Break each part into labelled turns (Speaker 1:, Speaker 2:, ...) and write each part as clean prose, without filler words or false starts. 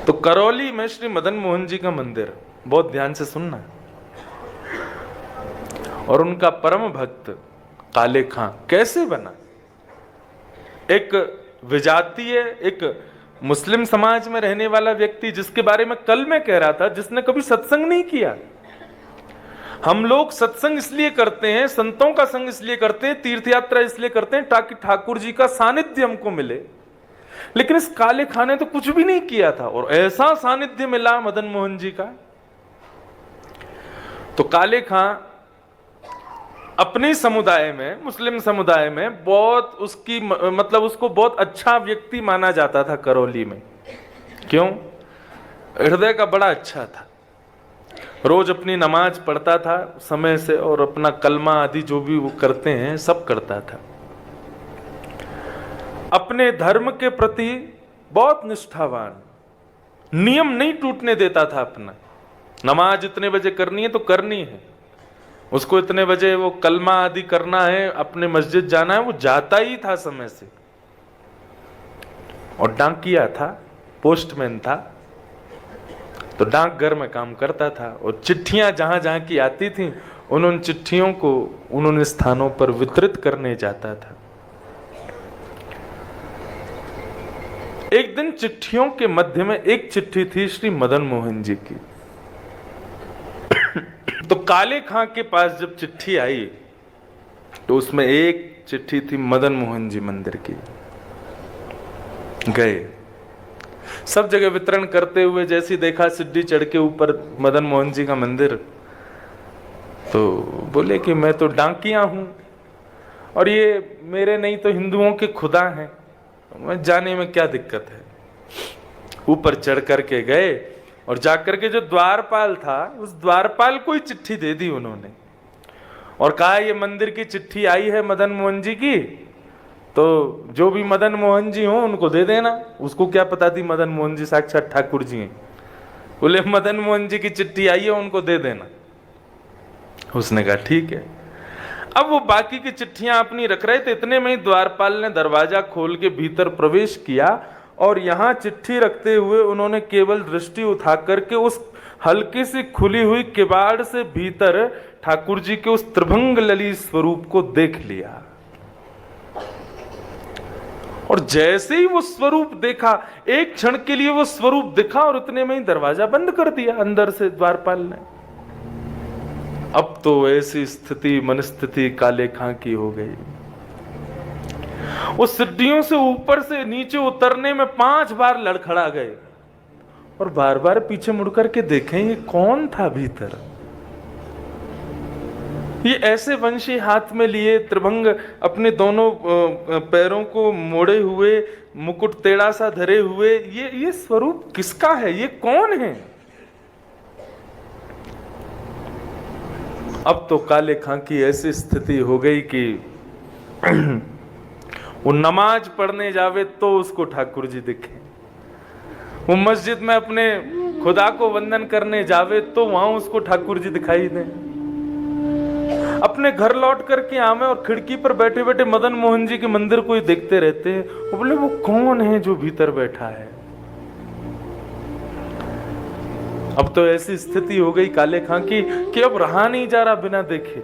Speaker 1: तो करौली में श्री मदन मोहन जी का मंदिर, बहुत ध्यान से सुनना, और उनका परम भक्त काले खां कैसे बना। एक विजातीय, एक मुस्लिम समाज में रहने वाला व्यक्ति, जिसके बारे में कल मैं कह रहा था, जिसने कभी सत्संग नहीं किया। हम लोग सत्संग इसलिए करते हैं, संतों का संग इसलिए करते हैं, तीर्थ यात्रा इसलिए करते हैं ताकि ठाकुर जी का सानिध्य हमको मिले। लेकिन इस काले खां ने तो कुछ भी नहीं किया था, और ऐसा सानिध्य मिला मदन मोहन जी का। तो काले खां अपने समुदाय में, मुस्लिम समुदाय में बहुत उसकी मतलब उसको बहुत अच्छा व्यक्ति माना जाता था करौली में। क्यों? हृदय का बड़ा अच्छा था, रोज अपनी नमाज पढ़ता था समय से, और अपना कलमा आदि जो भी वो करते हैं सब करता था। अपने धर्म के प्रति बहुत निष्ठावान, नियम नहीं टूटने देता था अपना। नमाज इतने बजे करनी है तो करनी है, उसको इतने बजे वो कलमा आदि करना है, अपने मस्जिद जाना है, वो जाता ही था समय से। और डाकिया था, पोस्टमैन था, तो डाकघर में काम करता था, और चिट्ठियां जहां जहां की आती थी उन चिट्ठियों को उन्होंने स्थानों पर वितरित करने जाता था। एक दिन चिट्ठियों के मध्य में एक चिट्ठी थी श्री मदन मोहन जी की। तो काले खां के पास जब चिट्ठी आई तो उसमें एक चिट्ठी थी मदन मोहन जी मंदिर की। गए, सब जगह वितरण करते हुए, जैसी देखा सीढ़ी चढ़ के ऊपर मदन मोहन जी का मंदिर, तो बोले कि मैं तो डाकिया हूं और ये मेरे नहीं तो हिंदुओं के खुदा हैं, मैं जाने में क्या दिक्कत है। ऊपर चढ़ करके गए और जाकर के जो द्वारपाल था उस द्वारपाल को ही चिट्ठी दे दी उन्होंने, और कहा ये मंदिर की चिट्ठी आई है मदन मोहन जी की, तो जो भी मदन मोहन जी हो उनको दे देना। उसको क्या पता थी मदन मोहन जी साक्षात ठाकुर जी हैं। बोले मदन मोहन जी की चिट्ठी आई है, उनको दे देना। उसने कहा ठीक है। अब वो बाकी की चिट्ठियां अपनी रख रहे थे, इतने में ही द्वारपाल ने दरवाजा खोल के भीतर प्रवेश किया, और यहां चिट्ठी रखते हुए उन्होंने केवल दृष्टि उठा करके उस हल्की सी खुली हुई किवाड़ से भीतर ठाकुर जी के उस त्रिभंग ललित स्वरूप को देख लिया। और जैसे ही वो स्वरूप देखा, एक क्षण के लिए वो स्वरूप दिखा, और उतने में ही दरवाजा बंद कर दिया अंदर से द्वारपाल ने। अब तो ऐसी स्थिति, मनस्थिति काले खां की हो गई। वो सीढ़ियों से ऊपर से नीचे उतरने में 5 बार लड़खड़ा गए, और बार बार पीछे मुड़कर के देखें ये कौन था भीतर। ये ऐसे वंशी हाथ में लिए, त्रिभंग अपने दोनों पैरों को मोड़े हुए, मुकुट टेढ़ा सा धरे हुए, ये स्वरूप किसका है, ये कौन है। अब तो काले खां की ऐसी स्थिति हो गई कि वो नमाज पढ़ने जावे तो उसको ठाकुर जी दिखे, वो मस्जिद में अपने खुदा को वंदन करने जावे तो वहां उसको ठाकुर जी दिखाई दे, अपने घर लौट करके आवे और खिड़की पर बैठे बैठे मदन मोहन जी के मंदिर को ही देखते रहते हैं। वो बोले वो कौन है जो भीतर बैठा है। अब तो ऐसी स्थिति हो गई काले खां की कि अब रहा नहीं जा रहा बिना देखे।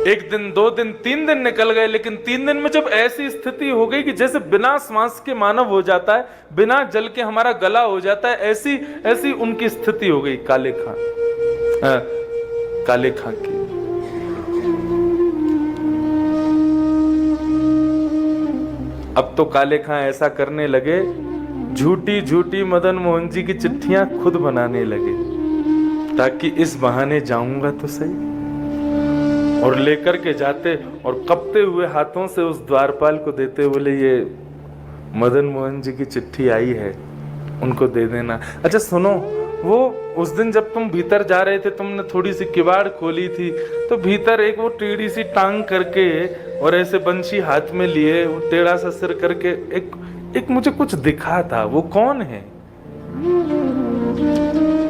Speaker 1: 1 दिन, 2 दिन, 3 दिन निकल गए, लेकिन 3 दिन में जब ऐसी स्थिति हो गई कि जैसे बिना श्वास के मानव हो जाता है, बिना जल के हमारा गला हो जाता है, ऐसी उनकी स्थिति हो गई काले खां की। अब तो काले खां ऐसा करने लगे, झूठी झूठी मदन मोहन जी की चिट्ठियां खुद बनाने लगे, ताकि इस बहाने जाऊंगा तो सही। और लेकर के जाते और कपते हुए हाथों से उस द्वारपाल को देते, बोले ये मदन मोहन जी की चिट्ठी आई है, उनको दे देना। अच्छा सुनो, वो उस दिन जब तुम भीतर जा रहे थे, तुमने थोड़ी सी किवाड़ खोली थी, तो भीतर एक वो टेढ़ी सी टांग करके और ऐसे बंशी हाथ में लिए, वो टेढ़ा सा सिर करके एक मुझे कुछ दिखा था, वो कौन है।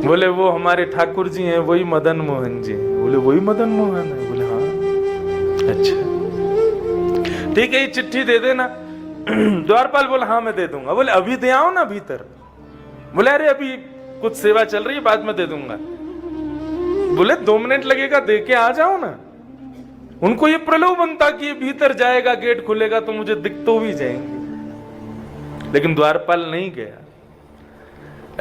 Speaker 1: बोले वो हमारे ठाकुर जी हैं, वही मदन मोहन जी। बोले वही मदन मोहन है। बोले हाँ, अच्छा ठीक है, ये चिट्ठी दे देना। द्वारपाल बोला हाँ मैं दे दूंगा। बोले अभी दे आओ ना भीतर। बोले अरे अभी कुछ सेवा चल रही है, बाद में दे दूंगा। बोले 2 मिनट लगेगा, दे के आ जाओ ना। उनको ये प्रलोभन था कि ये भीतर जाएगा, गेट खुलेगा तो मुझे दिख तो भी जाएंगे। लेकिन द्वारपाल नहीं गया।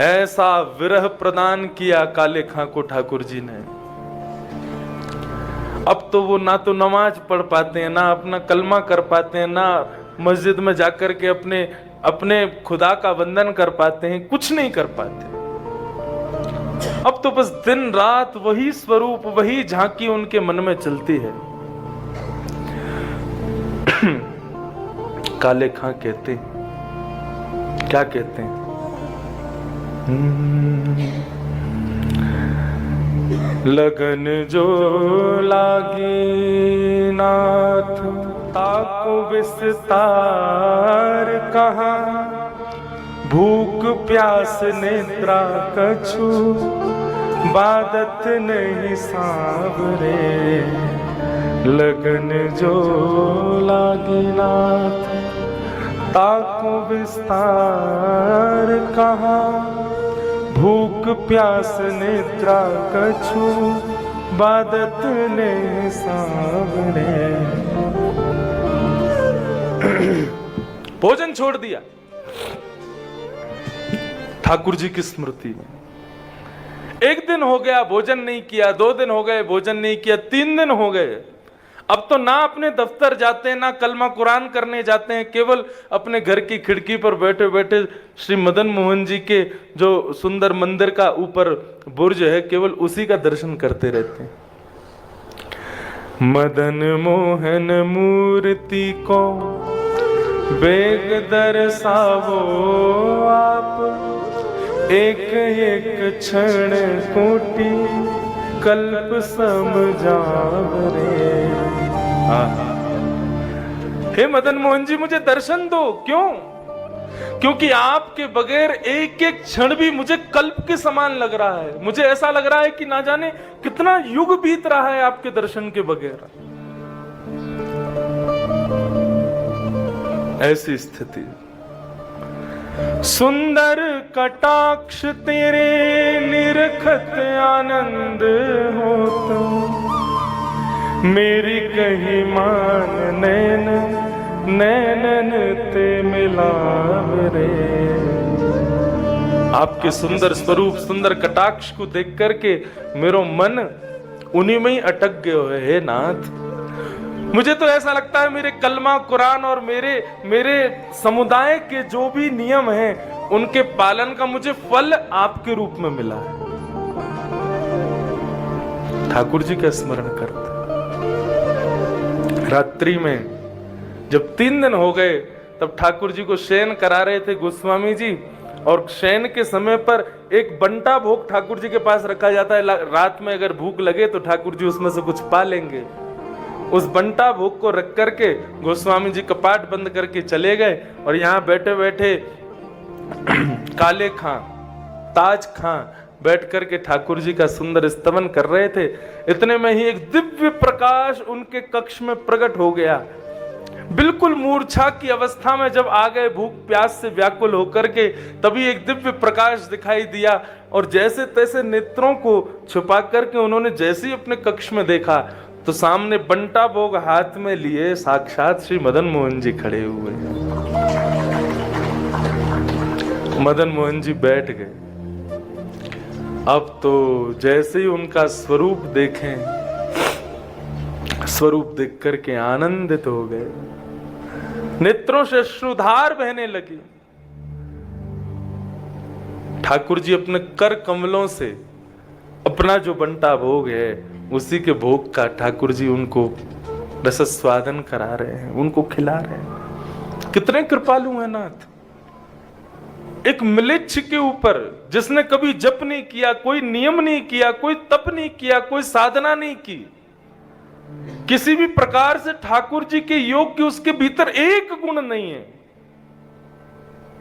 Speaker 1: ऐसा विरह प्रदान किया काले खां को ठाकुर जी ने। अब तो वो ना तो नमाज पढ़ पाते हैं, ना अपना कलमा कर पाते हैं, ना मस्जिद में जाकर के अपने खुदा का वंदन कर पाते हैं, कुछ नहीं कर पाते। अब तो बस दिन रात वही स्वरूप, वही झांकी उनके मन में चलती है। काले खां कहते, क्या कहते हैं? लगन जो लागी नाथ ताको विस्तार कहा, भूख प्यास नेत्रा कछु बादत नहीं सांवरे। लगन जो लागी नाथ ताको विस्तार कहा, भूख प्यास नेत्रा कछु बादत ने सांवरे। भोजन छोड़ दिया ठाकुर जी की स्मृति में। 1 दिन हो गया भोजन नहीं किया, 2 दिन हो गए भोजन नहीं किया, 3 दिन हो गए। अब तो ना अपने दफ्तर जाते हैं, ना कलमा कुरान करने जाते हैं, केवल अपने घर की खिड़की पर बैठे बैठे श्री मदन मोहन जी के जो सुंदर मंदिर का ऊपर बुर्ज है, केवल उसी का दर्शन करते रहते हैं। मदन मोहन मूर्ति को बेग दर्शावो आप, एक एक क्षण कोटि कल्प समझावरे। हे मदन मोहन जी मुझे दर्शन दो। क्यों? क्योंकि आपके बगैर एक एक क्षण भी मुझे कल्प के समान लग रहा है। मुझे ऐसा लग रहा है कि ना जाने कितना युग बीत रहा है आपके दर्शन के बगैर। ऐसी स्थिति। सुंदर कटाक्ष तेरे निरखत आनंद होता, मेरी कही मान नैन नैनन ते मिलावरे। आपके सुंदर स्वरूप, सुंदर कटाक्ष को देख करके मेरो मन उन्हीं में ही अटक गयो है। हे नाथ, मुझे तो ऐसा लगता है मेरे कलमा कुरान और मेरे समुदाय के जो भी नियम हैं उनके पालन का मुझे फल आपके रूप में मिला है। ठाकुर जी का स्मरण करते। रात्रि में जब 3 दिन हो गए तब ठाकुर जी को शयन करा रहे थे गोस्वामी जी, और शयन के समय पर एक बंटा भोग ठाकुर जी के पास रखा जाता है। रात में अगर भूख लगे तो ठाकुर जी उसमें से कुछ पा लेंगे। उस बंटा भोग को रख करके गोस्वामी जी कपाट बंद करके चले गए, और यहाँ बैठे बैठे काले खां, ताज खां बैठ करके ठाकुर जी का सुंदर स्तवन कर रहे थे। इतने में ही एक दिव्य प्रकाश उनके कक्ष में प्रकट हो गया। बिल्कुल मूर्छा की अवस्था में जब आ गए, भूख प्यास से व्याकुल होकर के, तभी एक दिव्य प्रकाश दिखाई दिया, और जैसे तैसे नेत्रों को छुपा करके उन्होंने जैसे ही अपने कक्ष में देखा तो सामने बंटा भोग हाथ में लिए साक्षात श्री मदन मोहन जी खड़े हुए। मदन मोहन जी बैठ गए। अब तो जैसे ही उनका स्वरूप देखें, स्वरूप देख करके आनंदित हो गए, नेत्रों से अश्रुधार बहने लगी। ठाकुर जी अपने कर कमलों से अपना जो बंटा भोग है उसी के भोग का ठाकुर जी उनको रसस्वादन करा रहे हैं, उनको खिला रहे हैं। कितने कृपालु हैं नाथ। एक म्लेच्छ के ऊपर जिसने कभी जप नहीं किया, कोई नियम नहीं किया, कोई तप नहीं किया, कोई साधना नहीं की, किसी भी प्रकार से ठाकुर जी के योग की उसके भीतर एक गुण नहीं है,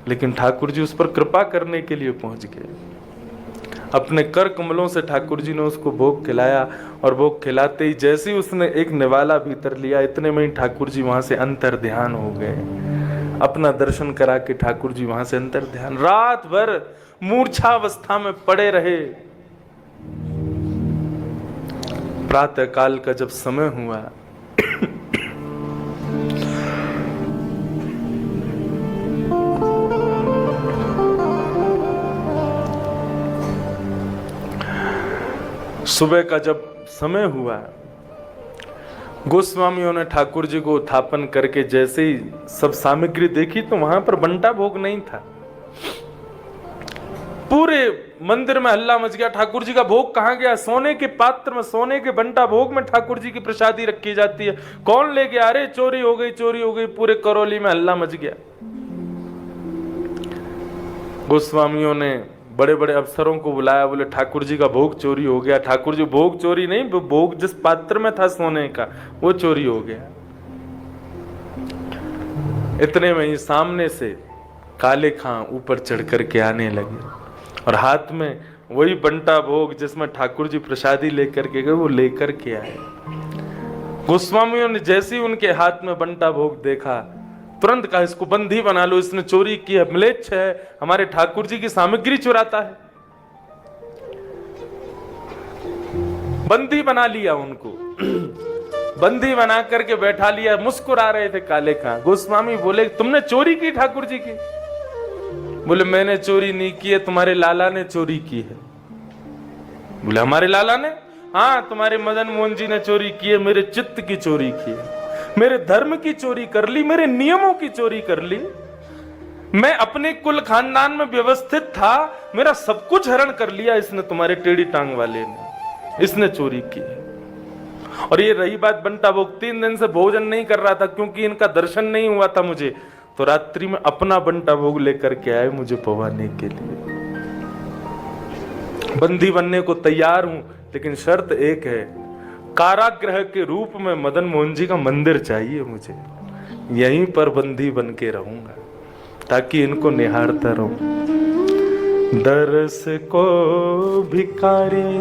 Speaker 1: लेकिन ठाकुर जी उस पर कृपा करने के लिए पहुंच गए। अपने कर कमलों से ठाकुर जी ने उसको भोग खिलाया, और भोग खिलाते ही जैसे ही उसने एक निवाला भीतर लिया, इतने में ही ठाकुर जी वहां से अंतर ध्यान हो गए। अपना दर्शन करा के ठाकुर जी वहां से अंतर ध्यान, रात भर मूर्छावस्था में पड़े रहे। प्रातः काल का जब समय हुआ, सुबह का जब समय हुआ, गोस्वामियों ने ठाकुर जी को उत्थापन करके जैसे ही सब सामग्री देखी तो वहां पर बंटा भोग नहीं था। पूरे मंदिर में हल्ला मच गया, ठाकुर जी का भोग कहां गया? सोने के पात्र में, सोने के बंटा भोग में ठाकुर जी की प्रसादी रखी जाती है, कौन ले गया? अरे चोरी हो गई, चोरी हो गई। पूरे करौली में हल्ला मच गया। गोस्वामियों ने बड़े बड़े अफसरों को बुलाया, बोले ठाकुर जी का भोग चोरी हो गया। ठाकुर जी, भोग चोरी नहीं, भोग जिस पात्र में था सोने का वो चोरी हो गया। इतने में ही सामने से काले खां ऊपर चढ़ करके आने लगे और हाथ में वही बंटा भोग जिसमें ठाकुर जी प्रसादी लेकर के गए वो लेकर के आए। गोस्वामियों ने जैसे ही उनके हाथ में बंटा भोग देखा, तुरंत कहा इसको बंदी बना लो, इसने चोरी की है, म्लेच्छ है, हमारे ठाकुर जी की सामग्री चुराता है। बंदी बना लिया उनको, बंदी बना करके बैठा लिया। मुस्कुरा रहे थे काले खां। गोस्वामी बोले तुमने चोरी की ठाकुर जी की? बोले मैंने चोरी नहीं की है, तुम्हारे लाला ने चोरी की है। बोले हमारे लाला ने? हाँ, तुम्हारे मदन मोहन जी ने चोरी की है, मेरे चित्त की चोरी की है, मेरे धर्म की चोरी कर ली, मेरे नियमों की चोरी कर ली। मैं अपने कुल खानदान में व्यवस्थित था, मेरा सब कुछ हरण कर लिया इसने, तुम्हारे टेढ़ी टांग वाले ने, इसने चोरी की। और ये रही बात बंटा भोग, 3 दिन से भोजन नहीं कर रहा था क्योंकि इनका दर्शन नहीं हुआ था मुझे, तो रात्रि में अपना बंटा भोग लेकर के आए मुझे पवाने के लिए। बंदी बनने को तैयार हूं, लेकिन शर्त एक है, कारागृह के रूप में मदन मोहन जी का मंदिर चाहिए मुझे। यहीं पर बंदी बन के रहूंगा ताकि इनको निहारता रहूं। दरस को भिखारी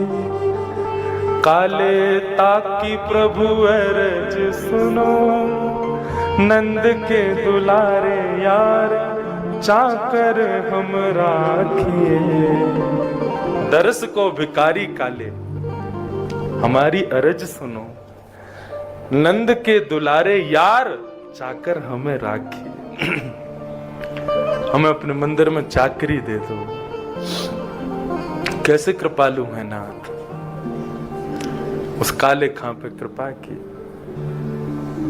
Speaker 1: काले ताकि प्रभु अरज सुनो, नंद के दुलारे यार चाकर हम राखिए। दरस को भिखारी काले हमारी अरज सुनो, नंद के दुलारे यार चाकर हमें राखिए। हमें अपने मंदिर में चाकरी दे दो। कैसे कृपालु है नाथ। उस काले खां पे कृपा की।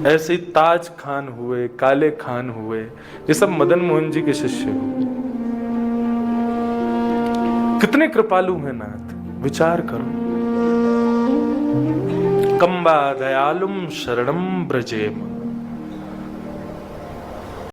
Speaker 1: ऐसे ही ताज खान हुए, काले खान हुए, ये सब मदन मोहन जी के शिष्य हुए। कितने कृपालु हैं नाथ, विचार करो। कंबा दयालुम शरणम ब्रजेम,